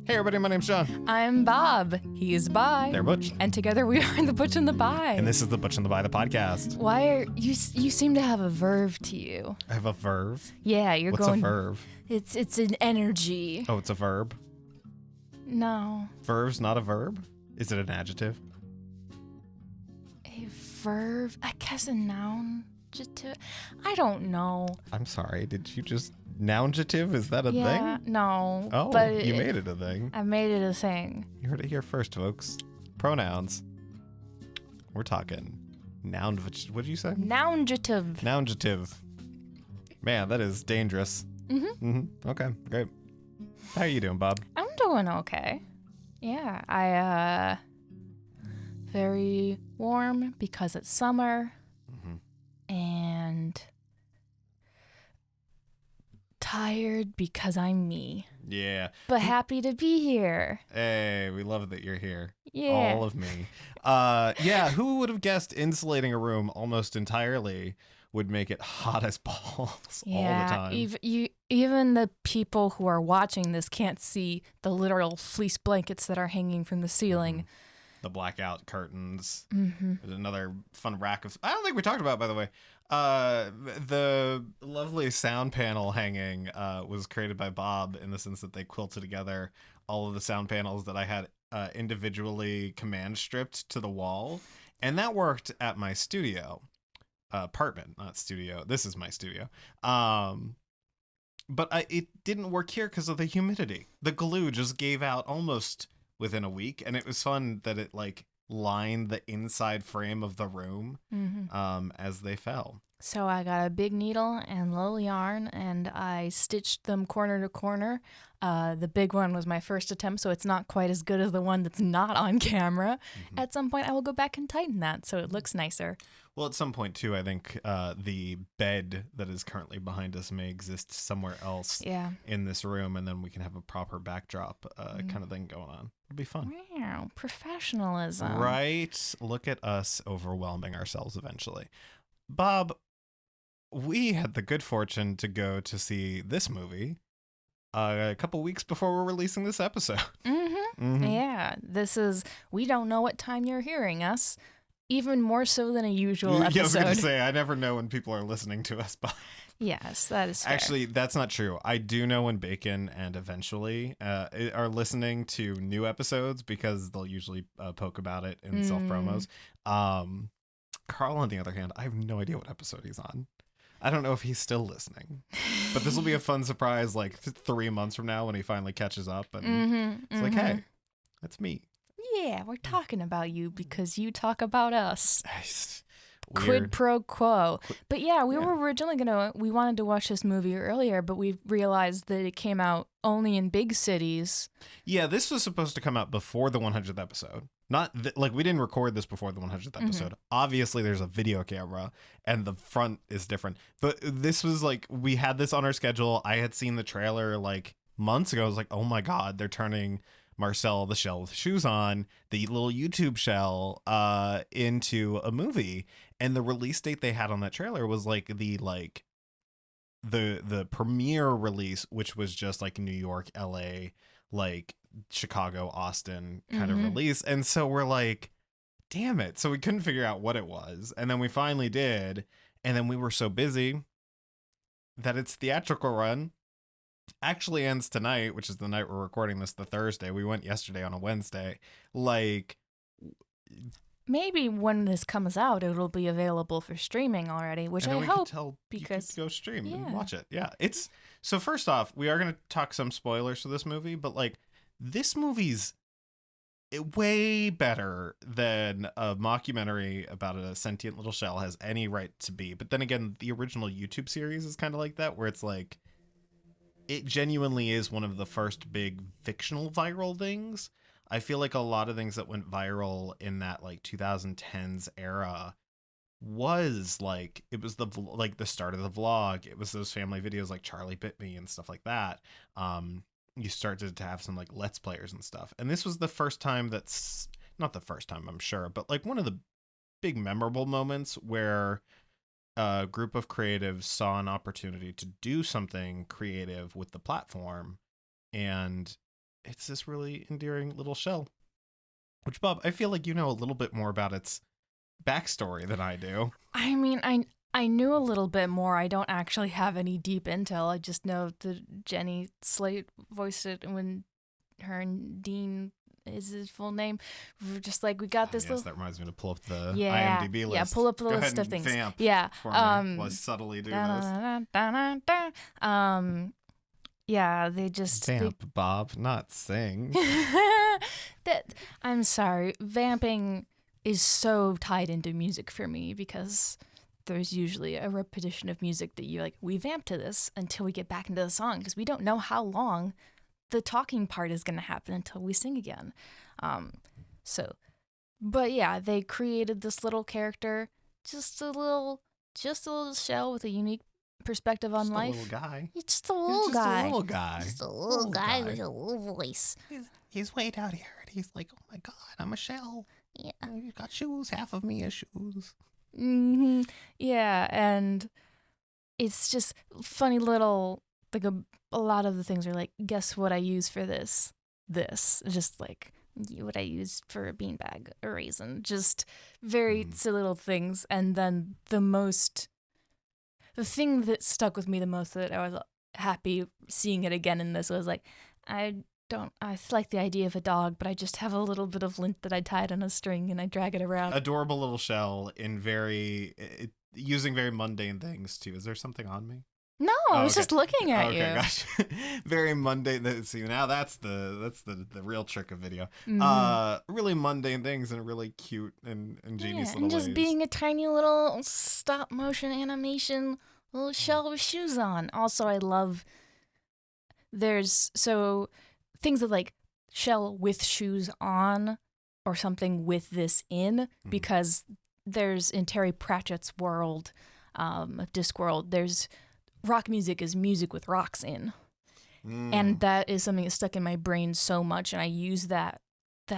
Hey everybody, my name's John. I'm Bob. He's Bi. They're Butch. And together we are the Butch and the Bi. And this is the Butch and the Bi, the podcast. Why are you seem to have a verve to you. I have a verve? Yeah, you're What's going. What's a verve? It's an energy. Oh, it's a verb? No. Verve's not a verb? Is it an adjective? A verve? I guess a noun. I don't know. I'm sorry, did you just... Nounjative? Is that a yeah, thing? No. Oh, but you made it a thing. I made it a thing. You heard it here first, folks. Pronouns. We're talking noun... What did you say? Nounjative. Nounjative. Man, that is dangerous. Okay, great. How are you doing, Bob? I'm doing okay. Yeah, I very warm because it's summer. And tired because I'm me. Yeah. But happy to be here. Hey, we love that you're here. Yeah. All of me. Yeah, who would have guessed insulating a room almost entirely would make it hot as balls all the time? Even the people who are watching this can't see the literal fleece blankets that are hanging from the ceiling. The blackout curtains. There's another fun rack of... I don't think we talked about, by the way. The lovely sound panel hanging was created by Bob in the sense that they quilted together all of the sound panels that I had individually command stripped to the wall. And that worked at my studio. Apartment, not studio. This is my studio. But it didn't work here because of the humidity. The glue just gave out almost... within a week, and it was fun that it like lined the inside frame of the room as they fell. So I got a big needle and little yarn, and I stitched them corner to corner. The big one was my first attempt, so it's not quite as good as the one that's not on camera. At some point, I will go back and tighten that so it looks nicer. Well, at some point, too, I think the bed that is currently behind us may exist somewhere else in this room, and then we can have a proper backdrop kind of thing going on. It'll be fun. Wow, professionalism. Right? Look at us overwhelming ourselves eventually. Bob, we had the good fortune to go to see this movie a couple weeks before we're releasing this episode. Yeah, we don't know what time you're hearing us. Even more so than a usual episode. Yeah, I was going to say, I never know when people are listening to us, Bob. Yes, that is fair. Actually, that's not true. I do know when Bacon and Eventually are listening to new episodes because they'll usually poke about it in self-promos. Carl, on the other hand, I have no idea what episode he's on. I don't know if he's still listening. But this will be a fun surprise like 3 months from now when he finally catches up. And it's like, hey, that's me. Yeah, we're talking about you because you talk about us. Weird. Quid pro quo. But yeah, we were originally we wanted to watch this movie earlier, but we realized that it came out only in big cities. Yeah, this was supposed to come out before the 100th episode. Not like we didn't record this before the 100th episode. Obviously, there's a video camera and the front is different. But this was like, we had this on our schedule. I had seen the trailer like months ago. I was like, oh my God, they're turning Marcel the Shell with shoes on, the little YouTube shell, into a movie. And the release date they had on that trailer was like the premiere release, which was just like New York, LA, like Chicago, Austin kind of release. And so we're like, damn it. So we couldn't figure out what it was. And then we finally did. And then we were so busy that its theatrical run actually ends tonight, which is the night we're recording this, the Thursday. We went yesterday on a Wednesday. Like, maybe when this comes out, it'll be available for streaming already, which I hope, because you could go stream and watch it. Yeah, it's so. First off, we are going to talk some spoilers for this movie, but like, this movie's way better than a mockumentary about a sentient little shell has any right to be. But then again, the original YouTube series is kind of like that, where it's like, it genuinely is one of the first big fictional viral things. I feel like a lot of things that went viral in that like 2010s era was like, it was the start of the vlog. It was those family videos like Charlie Bit Me and stuff like that. You started to have some like Let's Players and stuff. And this was the first time that's not the first time, I'm sure, but like one of the big memorable moments where a group of creatives saw an opportunity to do something creative with the platform and it's this really endearing little shell. Which, Bob, I feel like you know a little bit more about its backstory than I do. I mean, I knew a little bit more. I don't actually have any deep intel. I just know that Jenny Slate voiced it when her and Dean is his full name. We're just like, we got this Yes, little... that reminds me to pull up the yeah, IMDb list. Yeah, pull up the Go list ahead of and things. vamp Yeah. for me while I subtly do this. Yeah, they just... Vamp, Bob, not sing. I'm sorry. Vamping is so tied into music for me because there's usually a repetition of music that you're like, we vamp to this until we get back into the song because we don't know how long the talking part is going to happen until we sing again. But yeah, they created this little character, just a little shell with a unique perspective on life. Just a little guy. He's just a little guy. Just a little guy with a little voice. He's way down here, and he's like, "Oh my God, I'm a shell. Yeah. You got shoes. Half of me is shoes." Mm-hmm. Yeah, and it's just funny little, like a lot of the things are like, guess what I use for this? This. Just like what I use for a beanbag, a raisin. Just very silly little things. And then the thing that stuck with me the most that I was happy seeing it again in this was like, I like the idea of a dog, but I just have a little bit of lint that I tied on a string and I drag it around. Adorable little shell in using very mundane things too. Is there something on me? No, I was just looking at you. Gotcha. Very mundane. See, now that's the real trick of video. Really mundane things in really cute and ingenious little and just ways. Being a tiny little stop motion animation little shell with shoes on. Also, I love things that like shell with shoes on or something with this in, because there's in Terry Pratchett's world, of Discworld, there's rock music is music with rocks in. And that is something that stuck in my brain so much, and I use that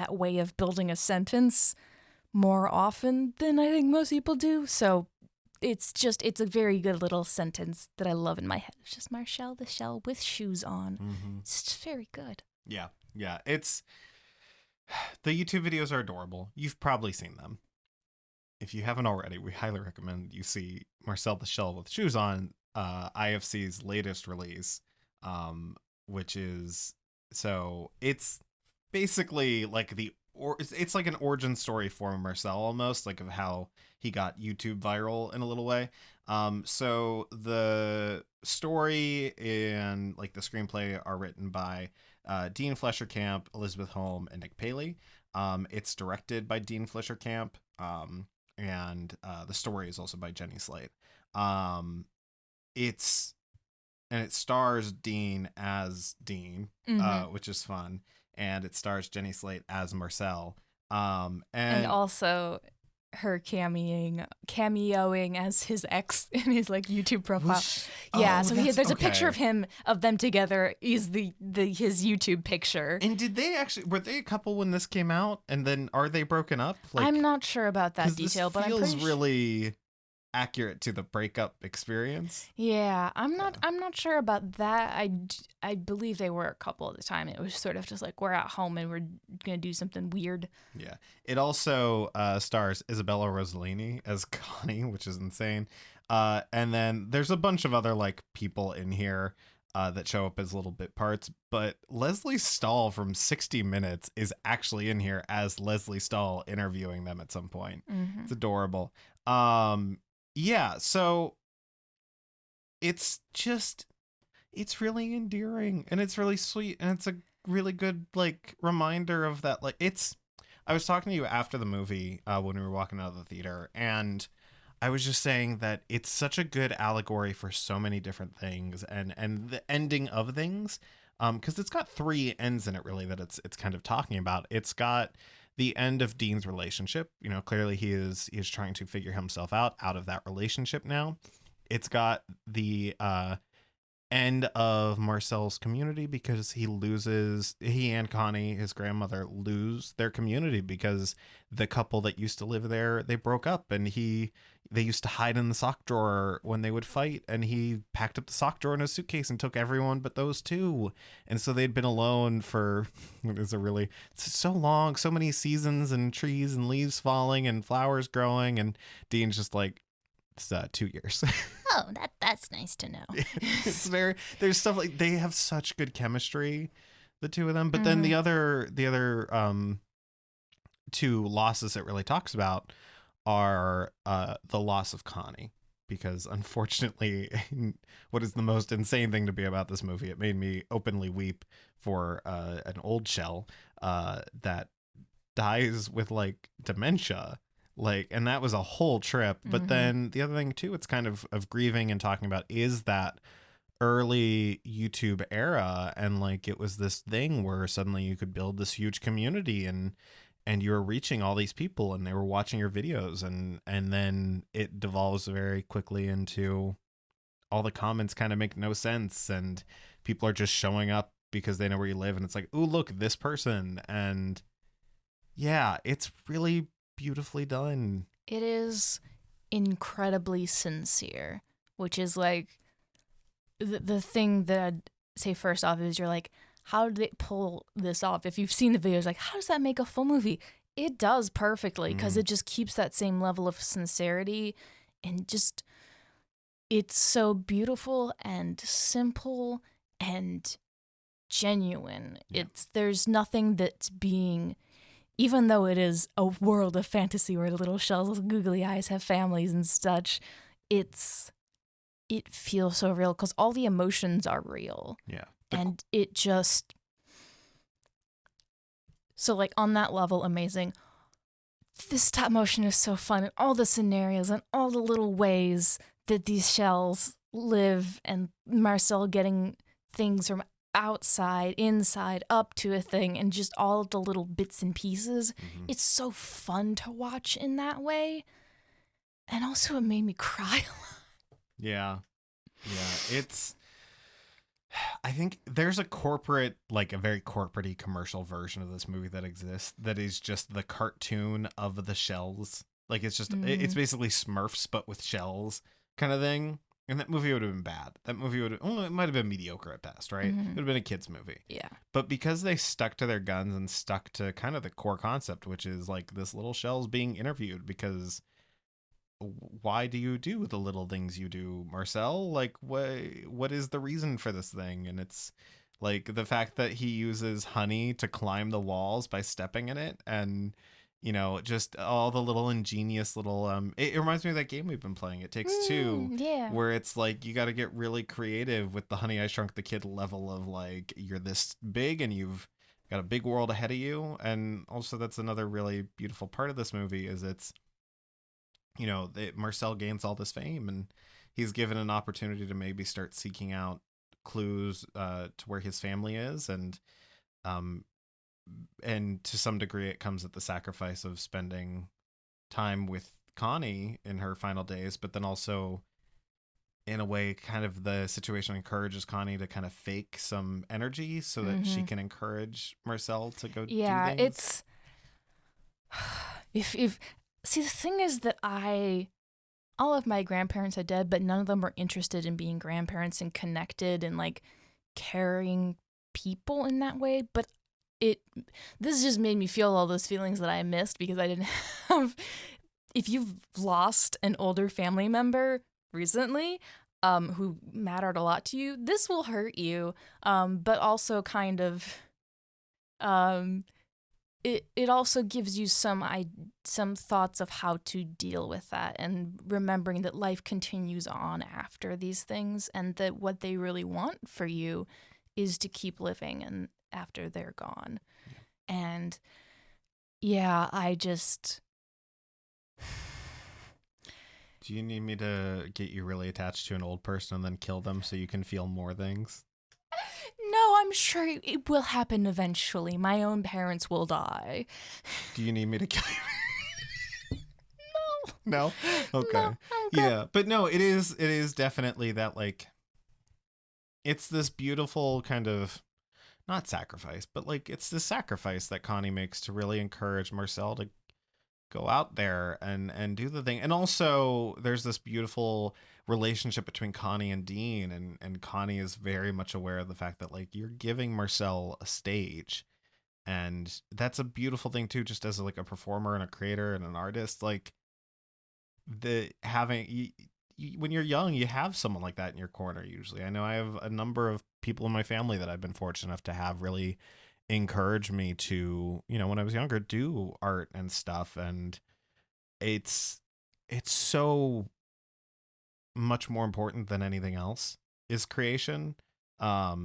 way of building a sentence more often than I think most people do. So it's a very good little sentence that I love in my head. It's just Marcel the Shell with shoes on. It's just very good. Yeah. It's the YouTube videos are adorable. You've probably seen them. If you haven't already, we highly recommend you see Marcel the Shell with shoes on, IFC's latest release, which is, so it's basically like it's like an origin story for Marcel almost, like of how he got YouTube viral in a little way. So the story and like the screenplay are written by Dean Fleischer-Camp, Elizabeth Holm, and Nick Paley. It's directed by Dean Fleischer-Camp, and the story is also by Jenny Slate. It stars Dean as Dean, which is fun, and it stars Jenny Slate as Marcel. And also her cameoing as his ex in his like YouTube profile. There's a picture of them together is his YouTube picture. And were they a couple when this came out, and then are they broken up? Like, I'm not sure about that detail, but I'm pretty sure. Really accurate to the breakup experience. Yeah, I'm not sure about that. I believe they were a couple at the time. It was sort of just like, we're at home and we're gonna do something weird. Yeah. It also stars Isabella Rossellini as Connie, which is insane. And then there's a bunch of other like people in here that show up as little bit parts, but Leslie Stahl from 60 Minutes is actually in here as Leslie Stahl interviewing them at some point. It's adorable. Yeah, so it's really endearing and it's really sweet, and it's a really good like reminder of that. Like, I was talking to you after the movie when we were walking out of the theater, and I was just saying that it's such a good allegory for so many different things, and the ending of things, because it's got three ends in it really that it's kind of talking about. It's got the end of Dean's relationship. You know, clearly he is trying to figure himself out of that relationship now. It's got the end of Marcel's community because he and Connie, his grandmother, lose their community because the couple that used to live there, they broke up, and they used to hide in the sock drawer when they would fight, and he packed up the sock drawer in his suitcase and took everyone but those two. And so they'd been alone for so long, so many seasons, and trees and leaves falling and flowers growing, and Dean's just like, it's 2 years. Oh, that's nice to know. There's stuff like, they have such good chemistry, the two of them. But then the other two losses it really talks about are the loss of Connie, because unfortunately, what is the most insane thing to be about this movie? It made me openly weep for an old Shell that dies with like dementia. Like, and that was a whole trip. But then the other thing too, it's kind of grieving and talking about is that early YouTube era. And like, it was this thing where suddenly you could build this huge community, and you were reaching all these people, and they were watching your videos, and then it devolves very quickly into all the comments kind of make no sense, and people are just showing up because they know where you live, and it's like, ooh, look, this person. And yeah, it's really beautifully done. It is incredibly sincere, which is like the thing that I'd say first off is you're like, how did they pull this off? If you've seen the videos, like, how does that make a full movie? It does perfectly, because it just keeps that same level of sincerity, and just, it's so beautiful and simple and genuine. Yeah. There's nothing that's being, even though it is a world of fantasy where the little shells with googly eyes have families and such, it feels so real because all the emotions are real. Yeah. And it just, so like on that level, amazing. This stop motion is so fun, and all the scenarios and all the little ways that these shells live, and Marcel getting things from outside, inside, up to a thing, and just all of the little bits and pieces. It's so fun to watch in that way. And also it made me cry a lot. Yeah. It's, I think there's a very corporate-y commercial version of this movie that exists that is just the cartoon of the shells. Like, it's just, it's basically Smurfs, but with shells kind of thing. And that movie would have been bad. That movie it might have been mediocre at best, right? It would have been a kid's movie. Yeah. But because they stuck to their guns and stuck to kind of the core concept, which is like this little shell's being interviewed, because why do you do the little things you do, Marcel? Like, what is the reason for this thing? And it's like the fact that he uses honey to climb the walls by stepping in it, and you know, just all the little ingenious little it reminds me of that game we've been playing, It Takes Two, where it's like you got to get really creative with the Honey I Shrunk the Kid level of like, you're this big and you've got a big world ahead of you. And also that's another really beautiful part of this movie is it's, you know, Marcel gains all this fame, and he's given an opportunity to maybe start seeking out clues to where his family is, and to some degree it comes at the sacrifice of spending time with Connie in her final days, but then also in a way kind of the situation encourages Connie to kind of fake some energy so that she can encourage Marcel to go do things. It's if see, the thing is that all of my grandparents are dead, but none of them were interested in being grandparents and connected and like caring people in that way. But this just made me feel all those feelings that I missed because I didn't have. If you've lost an older family member recently, who mattered a lot to you, this will hurt you. But also kind of, it also gives you some thoughts of how to deal with that, and remembering that life continues on after these things, and that what they really want for you is to keep living and after they're gone. Yeah. And yeah, I just... Do you need me to get you really attached to an old person and then kill them so you can feel more things? No, I'm sure it will happen eventually. My own parents will die. Do you need me to kill you? No? Okay. No, yeah, but no, it is definitely that, like, it's this beautiful kind of, not sacrifice, but like it's the sacrifice that Connie makes to really encourage Marcel to go out there and do the thing. And also there's this beautiful relationship between Connie and Dean, and Connie is very much aware of the fact that like you're giving Marcel a stage. And that's a beautiful thing too, just as like a performer and a creator and an artist. Like the having when you're young, you have someone like that in your corner. Usually, I know I have a number of people in my family that I've been fortunate enough to have really encourage me to, when I was younger, do art and stuff. And it's so much more important than anything else is creation. I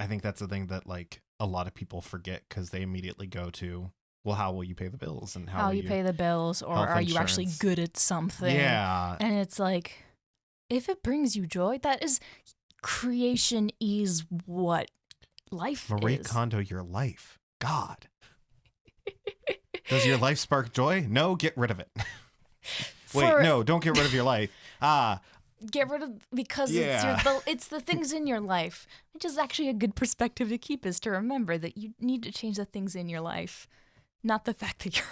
think that's the thing that like a lot of people forget, because they immediately go to, well, how will you pay the bills, and how will you pay the bills, or health are you insurance. actually good at something? Yeah. And it's like, if it brings you joy, that is, creation is what life Marie is. Kondo, your life. God. Does your life spark joy? No, get rid of it. Wait, no, don't get rid of your life. Get rid of, because it's the things in your life, which is actually a good perspective to keep, is to remember that you need to change the things in your life, not the fact that you're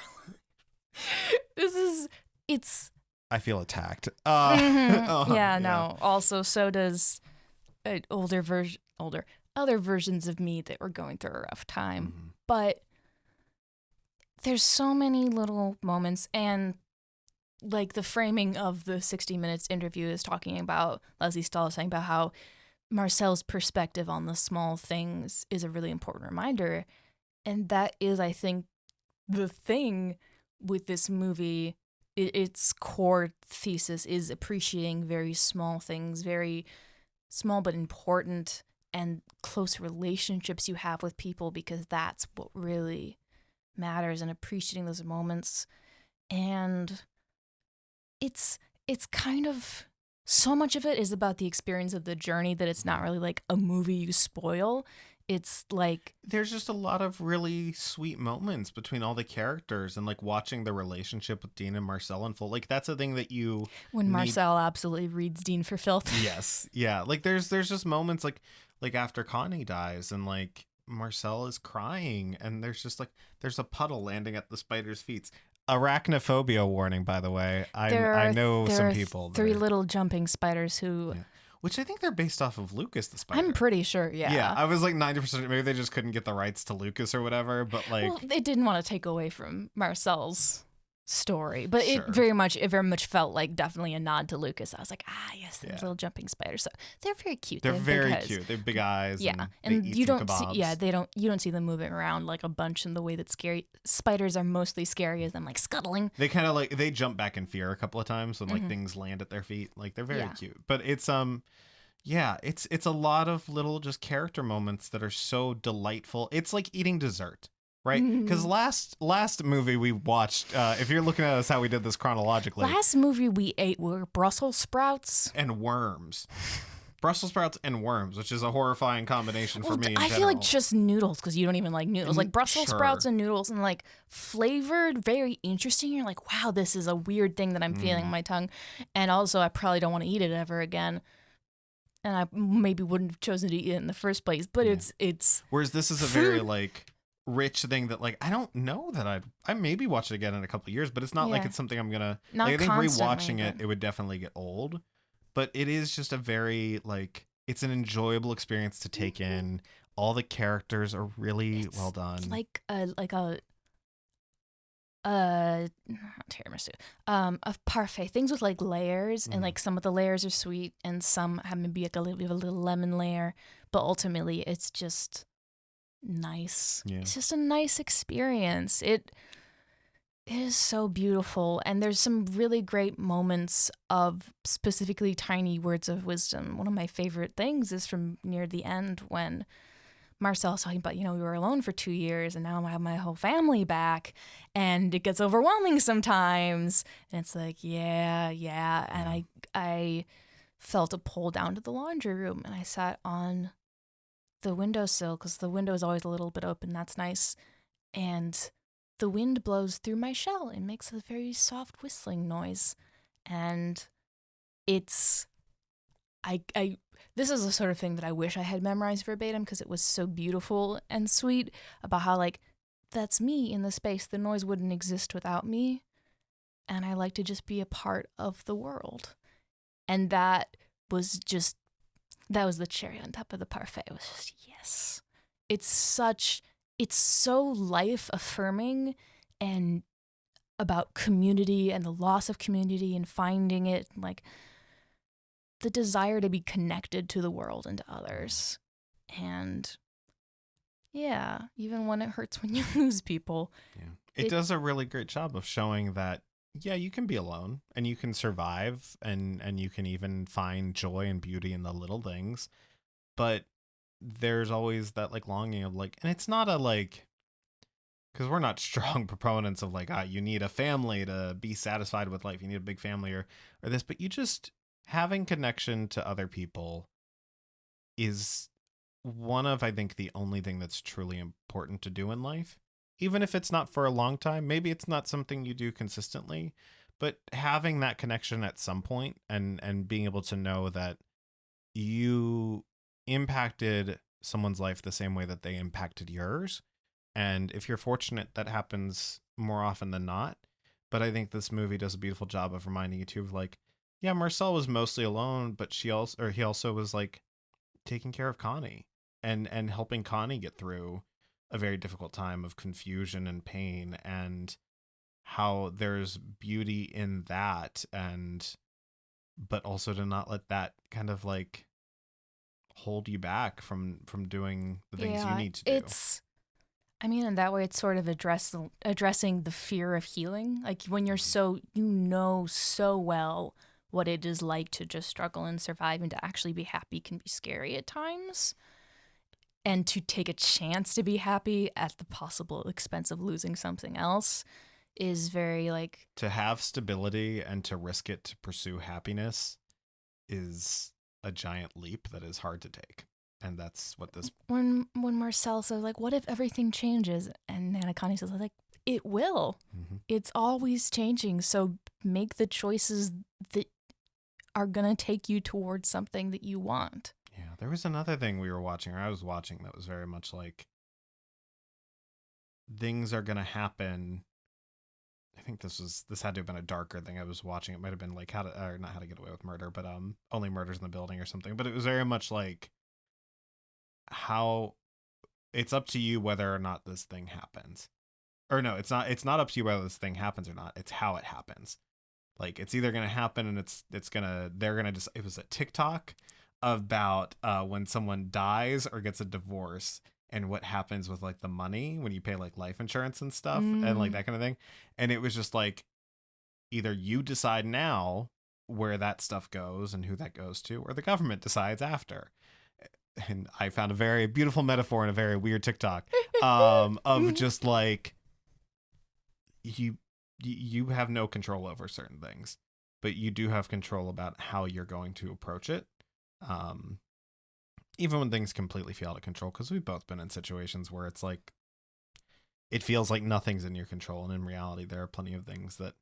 alive. I feel attacked. No. Also, so does other versions of me that were going through a rough time. Mm-hmm. But there's so many little moments, and like the framing of the 60 Minutes interview is talking about, Leslie Stahl is saying about how Marcel's perspective on the small things is a really important reminder. And that is, I think, the thing with this movie. Its core thesis is appreciating very small things, very small but important and close relationships you have with people, because that's what really matters, and appreciating those moments. And it's kind of, so much of it is about the experience of the journey that it's not really like a movie you spoil. It's like, there's just a lot of really sweet moments between all the characters, and like watching the relationship with Dean and Marcel unfold. Like that's a thing that you when Marcel absolutely reads Dean for filth. Yes. Yeah. Like there's just moments like after Connie dies, and like Marcel is crying, and there's a puddle landing at the spider's feet. Arachnophobia warning, by the way. I know some people. Three little jumping spiders who... Yeah. Which I think they're based off of Lucas the Spider. I'm pretty sure, yeah. Yeah, I was like 90%. Maybe they just couldn't get the rights to Lucas or whatever, but like... Well, they didn't want to take away from Marcel's story, but Sure. it very much felt like definitely a nod to Lucas. I was like, yes, those little jumping spiders. So they're very cute. They're very cute. They have big eyes. Yeah, and you don't kebabs. see, you don't see them moving around like a bunch in the way that scary spiders are mostly scary as them like scuttling. They kind of like, they jump back in fear a couple of times when like things land at their feet. Like they're very cute, but it's it's a lot of little just character moments that are so delightful. It's like eating dessert. Right, because last movie we watched, if you're looking at us how we did this chronologically, last movie we ate were Brussels sprouts and worms. Brussels sprouts and worms, which is a horrifying combination for me. I feel like just noodles, because you don't even like noodles. Like Brussels sprouts and noodles, and like flavored, very interesting. You're like, wow, this is a weird thing that I'm feeling in my tongue, and also I probably don't want to eat it ever again. And I maybe wouldn't have chosen to eat it in the first place. But it's whereas this is a very like rich thing that like I don't know that I maybe watch it again in a couple of years, but it's not like it's something I'm gonna not like, I think constantly, rewatching it would definitely get old, but it is just a very like, it's an enjoyable experience to take in. All the characters are really well done, like a tiramisu, a parfait, things with like layers, and like some of the layers are sweet and some have maybe like a little lemon layer, but ultimately it's just nice. It's just a nice experience. It is so beautiful, and there's some really great moments of specifically tiny words of wisdom. One of my favorite things is from near the end when Marcel's talking about, we were alone for 2 years and now I have my whole family back, and it gets overwhelming sometimes, and it's like yeah, and I felt a pull down to the laundry room, and I sat on the windowsill because the window is always a little bit open. That's nice. And the wind blows through my shell and makes a very soft whistling noise. And it's I this is the sort of thing that I wish I had memorized verbatim because it was so beautiful and sweet about how, like, that's me in the space. The noise wouldn't exist without me. And I like to just be a part of the world. And that was the cherry on top of the parfait. It was just, yes. It's so life affirming and about community and the loss of community and finding it, like the desire to be connected to the world and to others. And yeah, even when it hurts when you lose people. Yeah. It does a really great job of showing that, yeah, you can be alone and you can survive and you can even find joy and beauty in the little things. But there's always that like longing of like, and it's not a like, because we're not strong proponents of like, you need a family to be satisfied with life. You need a big family or this, but you just having connection to other people is one of, I think, the only thing that's truly important to do in life. Even if it's not for a long time, maybe it's not something you do consistently, but having that connection at some point and being able to know that you impacted someone's life the same way that they impacted yours. And if you're fortunate, that happens more often than not. But I think this movie does a beautiful job of reminding you too of like, yeah, Marcel was mostly alone, but he also was like taking care of Connie and helping Connie get through a very difficult time of confusion and pain, and how there's beauty in that, but also to not let that kind of like hold you back from doing the things you need to do. In that way, it's sort of addressing the fear of healing. Like when you're so well what it is like to just struggle and survive, and to actually be happy can be scary at times. And to take a chance to be happy at the possible expense of losing something else is very like... To have stability and to risk it to pursue happiness is a giant leap that is hard to take. And that's what this... When Marcel says, like, what if everything changes? And Nana Connie says, like, it will. Mm-hmm. It's always changing. So make the choices that are going to take you towards something that you want. Yeah, there was another thing I was watching that was very much like things are going to happen. I think this had to have been a darker thing I was watching. It might have been like not How to Get Away with Murder, but Only Murders in the Building or something. But it was very much like how it's up to you whether or not this thing happens. Or no, it's not up to you whether this thing happens or not. It's how it happens. Like it's either going to happen and they're going to just, it was a TikTok about when someone dies or gets a divorce and what happens with like the money when you pay like life insurance and stuff and like that kind of thing. And it was just like, either you decide now where that stuff goes and who that goes to, or the government decides after. And I found a very beautiful metaphor in a very weird TikTok of just like, you have no control over certain things, but you do have control about how you're going to approach it. Even when things completely feel out of control, because we've both been in situations where it's like, it feels like nothing's in your control. And in reality, there are plenty of things that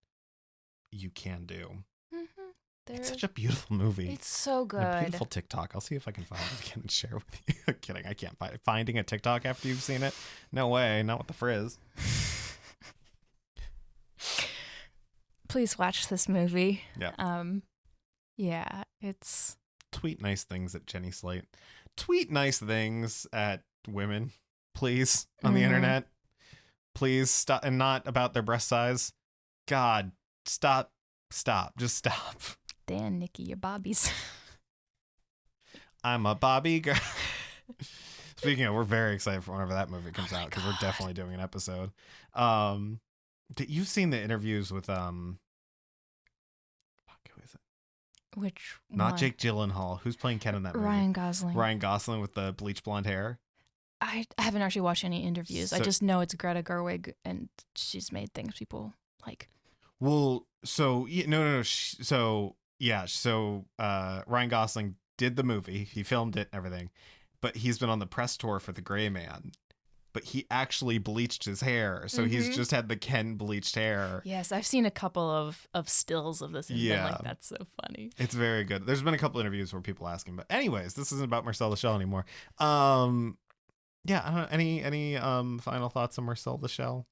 you can do. Mm-hmm. It's such a beautiful movie. It's so good. And a beautiful TikTok. I'll see if I can find it again and share with you. I'm kidding. I can't find it. Finding a TikTok after you've seen it? No way. Not with the frizz. Please watch this movie. Yeah. Yeah, it's... Tweet nice things at Jenny Slate. Tweet nice things at women, please, on the internet. Please stop, and not about their breast size. God, stop, just stop. Dan, Nikki, your bobbies. I'm a Bobby girl. Speaking of, we're very excited for whenever that movie comes out, because we're definitely doing an episode. You've seen the interviews with who is it? Which Not one? Jake Gyllenhaal. Who's playing Ken in that movie? Ryan Gosling. Ryan Gosling with the bleach blonde hair. I haven't actually watched any interviews. I just know it's Greta Gerwig, and she's made things people like. Well, so no. So Ryan Gosling did the movie. He filmed it and everything, but he's been on the press tour for The Gray Man, but he actually bleached his hair. So he's just had the Ken bleached hair. Yes, I've seen a couple of stills of this and been like, that's so funny. It's very good. There's been a couple interviews where people ask him, but anyways, this isn't about Marcel the Shell anymore. I don't know, any final thoughts on Marcel the Shell?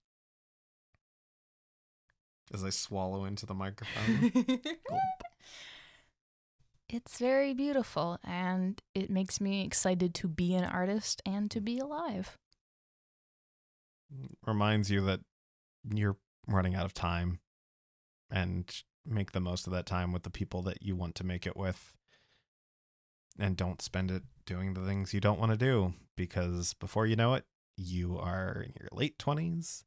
As I swallow into the microphone. It's very beautiful, and it makes me excited to be an artist and to be alive. Reminds you that you're running out of time, and make the most of that time with the people that you want to make it with, and don't spend it doing the things you don't want to do, because before you know it, you are in your late 20s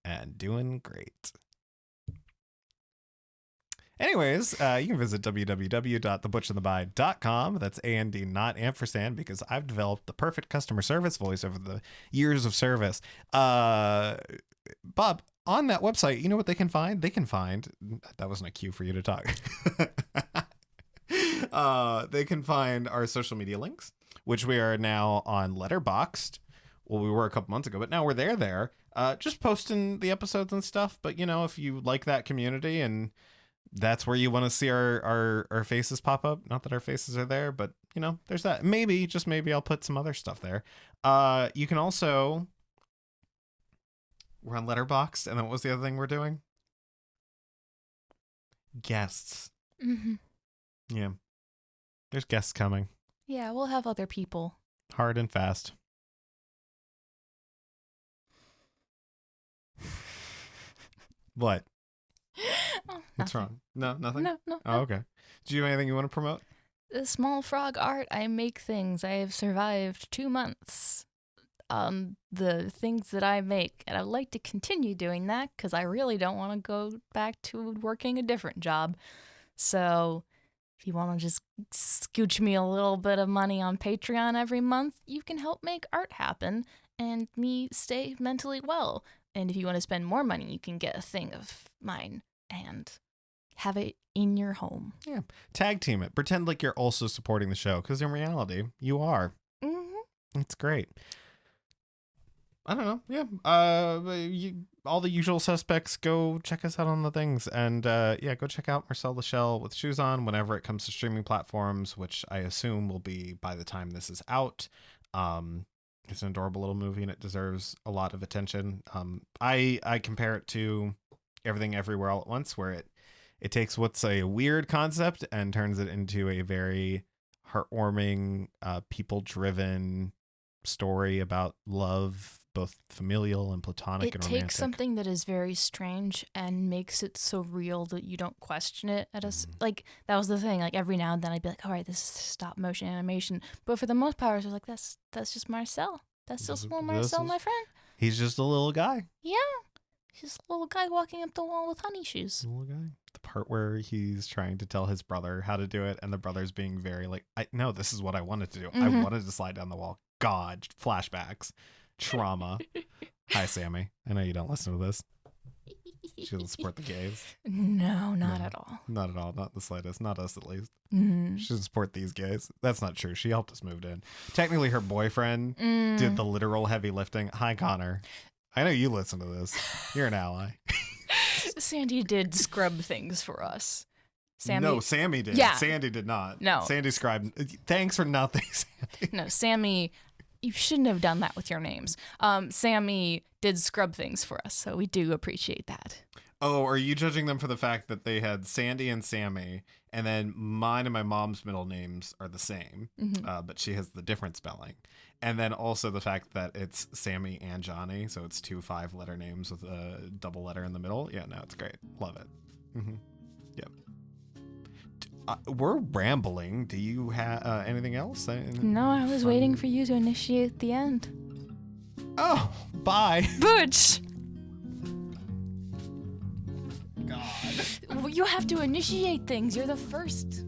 and doing great. Anyways, you can visit www.thebutchandthebide.com. That's A-N-D, not ampersand, because I've developed the perfect customer service voice over the years of service. Bob, on that website, you know what they can find? They can find... That wasn't a cue for you to talk. They can find our social media links, which we are now on Letterboxd. Well, we were a couple months ago, but now we're there. Just posting the episodes and stuff. But, if you like that community and... that's where you want to see our faces pop up. Not that our faces are there, but there's that. Maybe, just maybe, I'll put some other stuff there. You can also, we're on Letterboxd, and then what was the other thing we're doing? Guests. Mm-hmm. Yeah. There's guests coming. Yeah, we'll have other people. Hard and fast. What? Oh, what's wrong? No, nothing? No. Oh, okay. Do you have anything you want to promote? The small frog art. I make things. I have survived 2 months. The things that I make, and I'd like to continue doing that because I really don't want to go back to working a different job. So if you want to just scooch me a little bit of money on Patreon every month, you can help make art happen and me stay mentally well. And if you want to spend more money, you can get a thing of mine and have it in your home. Yeah. Tag team it. Pretend like you're also supporting the show, because in reality, you are. Mm-hmm. It's great. I don't know. Yeah. All the usual suspects, go check us out on the things. And go check out Marcel the Shell with Shoes On whenever it comes to streaming platforms, which I assume will be by the time this is out. It's an adorable little movie, and it deserves a lot of attention. I compare it to Everything Everywhere All at Once, where it takes what's a weird concept and turns it into a very heartwarming, people-driven story about love, both familial and platonic and romantic. It takes something that is very strange and makes it so real that you don't question it. Like, that was the thing. Like, every now and then I'd be like, all right, this is stop motion animation. But for the most part, I was like, that's just Marcel. That's just little Marcel, my friend. He's just a little guy. Yeah. He's just a little guy walking up the wall with honey shoes. Little guy. The part where he's trying to tell his brother how to do it, and the brother's being very like, no, this is what I wanted to do. Mm-hmm. I wanted to slide down the wall. God, flashbacks, trauma. Hi, Sammy. I know you don't listen to this. She doesn't support the gays. No, not at all. Not at all. Not the slightest. Not us, at least. Mm-hmm. She doesn't support these gays. That's not true. She helped us move in. Technically, her boyfriend did the literal heavy lifting. Hi, Connor. I know you listen to this. You're an ally. Sandy did scrub things for us. No, Sammy did. Yeah. Sandy did not. No. Sandy scribed. Thanks for nothing, Sandy. No, Sammy, you shouldn't have done that with your names. Sammy did scrub things for us, so we do appreciate that. Oh, are you judging them for the fact that they had Sandy and Sammy, and then mine and my mom's middle names are the same, but she has the different spelling. And then also the fact that it's Sammy and Johnny, so it's 2 5-letter names with a double letter in the middle. Yeah, no, it's great. Love it. Mm-hmm. Yep. We're rambling. Do you have anything else? No, I was waiting for you to initiate the end. Oh, bye. Butch! God. You have to initiate things. You're the first.